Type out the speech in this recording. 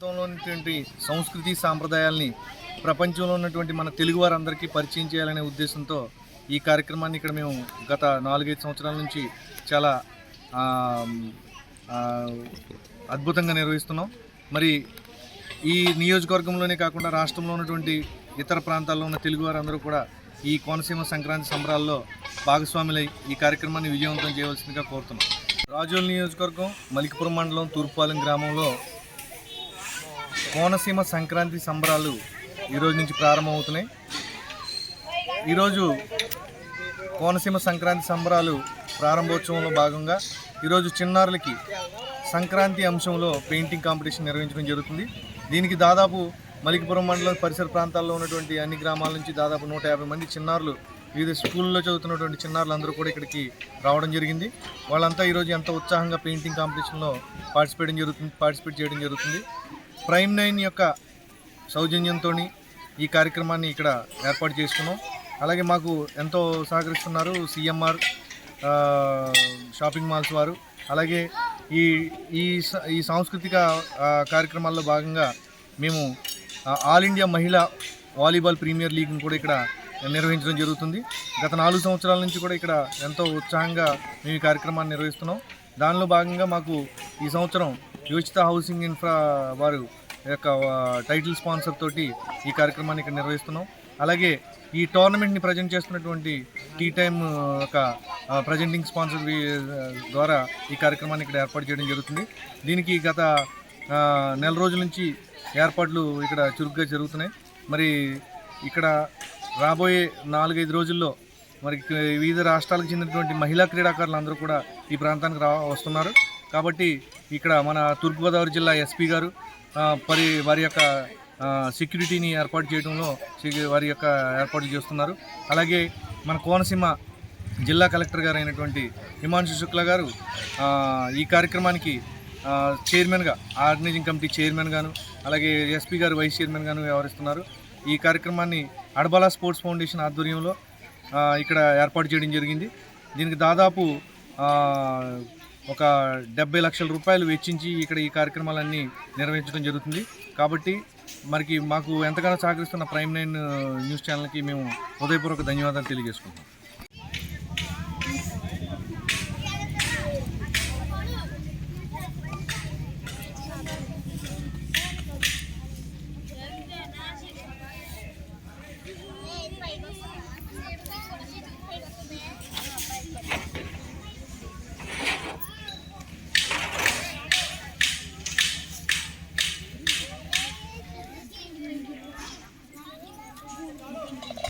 ఉన్నటువంటి సంస్కృతి సాంప్రదాయాల్ని ప్రపంచంలో ఉన్నటువంటి మన తెలుగు వారందరికీ పరిచయం చేయాలనే ఉద్దేశంతో ఈ కార్యక్రమాన్ని ఇక్కడ మేము గత 4-5 సంవత్సరాల నుంచి చాలా అద్భుతంగా నిర్వహిస్తున్నాం. మరి ఈ నియోజకవర్గంలోనే కాకుండా రాష్ట్రంలో ఉన్నటువంటి ఇతర ప్రాంతాల్లో ఉన్న తెలుగు వారందరూ కూడా ఈ కోనసీమ సంక్రాంతి సంబరాల్లో భాగస్వాములై ఈ కార్యక్రమాన్ని విజయవంతం చేయవలసిందిగా కోరుతున్నాం. రాజోల్ నియోజకవర్గం మలికిపురం మండలం తూర్పుపాలెం గ్రామంలో కోనసీమ సంక్రాంతి సంబరాలు ఈరోజు నుంచి ప్రారంభమవుతున్నాయి. ఈరోజు కోనసీమ సంక్రాంతి సంబరాలు ప్రారంభోత్సవంలో భాగంగా ఈరోజు చిన్నారులకి సంక్రాంతి అంశంలో పెయింటింగ్ కాంపిటీషన్ నిర్వహించడం జరుగుతుంది. దీనికి దాదాపు మలికిపురం మండలం పరిసర ప్రాంతాల్లో ఉన్నటువంటి అన్ని గ్రామాల నుంచి దాదాపు 150 మంది చిన్నారులు, వివిధ స్కూల్లో చదువుతున్నటువంటి చిన్నారులు అందరూ కూడా ఇక్కడికి రావడం జరిగింది. వాళ్ళంతా ఈరోజు ఎంతో ఉత్సాహంగా పెయింటింగ్ కాంపిటీషన్లో పార్టిసిపేట్ చేయడం జరుగుతుంది. ప్రైమ్ 9 యొక్క సౌజన్యంతో ఈ కార్యక్రమాన్ని ఇక్కడ ఏర్పాటు చేసుకున్నాం. అలాగే మాకు ఎంతో సహకరిస్తున్నారు సిఎంఆర్ షాపింగ్ మాల్స్ వారు. అలాగే ఈ సాంస్కృతిక కార్యక్రమాల్లో భాగంగా మేము ఆల్ ఇండియా మహిళా వాలీబాల్ ప్రీమియర్ లీగ్ని కూడా ఇక్కడ నిర్వహించడం జరుగుతుంది. గత 4 సంవత్సరాల నుంచి కూడా ఇక్కడ ఎంతో ఉత్సాహంగా మేము ఈ కార్యక్రమాన్ని నిర్వహిస్తున్నాం. దానిలో భాగంగా మాకు ఈ సంవత్సరం యోచిత హౌసింగ్ ఇన్ఫ్రా వారు యొక్క టైటిల్ స్పాన్సర్ తోటి ఈ కార్యక్రమాన్ని ఇక్కడ నిర్వహిస్తున్నాం. అలాగే ఈ టోర్నమెంట్ని ప్రజెంట్ చేస్తున్నటువంటి టీ టైమ్ యొక్క ప్రజెంటింగ్ స్పాన్సర్ ద్వారా ఈ కార్యక్రమాన్ని ఇక్కడ ఏర్పాటు చేయడం జరుగుతుంది. దీనికి గత నెల రోజుల నుంచి ఏర్పాట్లు ఇక్కడ చురుగ్గా జరుగుతున్నాయి. మరి ఇక్కడ రాబోయే 4-5 రోజుల్లో మరి వివిధ రాష్ట్రాలకు చెందినటువంటి మహిళా క్రీడాకారులు అందరూ కూడా ఈ ప్రాంతానికి వస్తున్నారు. కాబట్టి ఇక్కడ మన తూర్పుగోదావరి జిల్లా ఎస్పీ గారు వారి యొక్క సెక్యూరిటీని ఏర్పాటు చేయడంలో వారి యొక్క ఏర్పాట్లు చేస్తున్నారు. అలాగే మన కోనసీమ జిల్లా కలెక్టర్ గారు అయినటువంటి హిమాంశు శుక్లా గారు ఈ కార్యక్రమానికి చైర్మన్గా, ఆర్గనైజింగ్ కమిటీ చైర్మన్ గాను, అలాగే ఎస్పీ గారు వైస్ చైర్మన్ గాను వ్యవహరిస్తున్నారు. ఈ కార్యక్రమాన్ని అడబాల స్పోర్ట్స్ ఫౌండేషన్ ఆధ్వర్యంలో ఇక్కడ ఏర్పాటు చేయడం జరిగింది. దీనికి దాదాపు ఒక 70 లక్షల రూపాయలు వెచ్చించి ఇక్కడ ఈ కార్యక్రమాలన్నీ నిర్వహించడం జరుగుతుంది. కాబట్టి మాకు ఎంతగానో సహకరిస్తున్న ప్రైమ్ 9 న్యూస్ ఛానల్కి మేము హృదయపూర్వక ధన్యవాదాలు తెలియజేసుకుంటాం.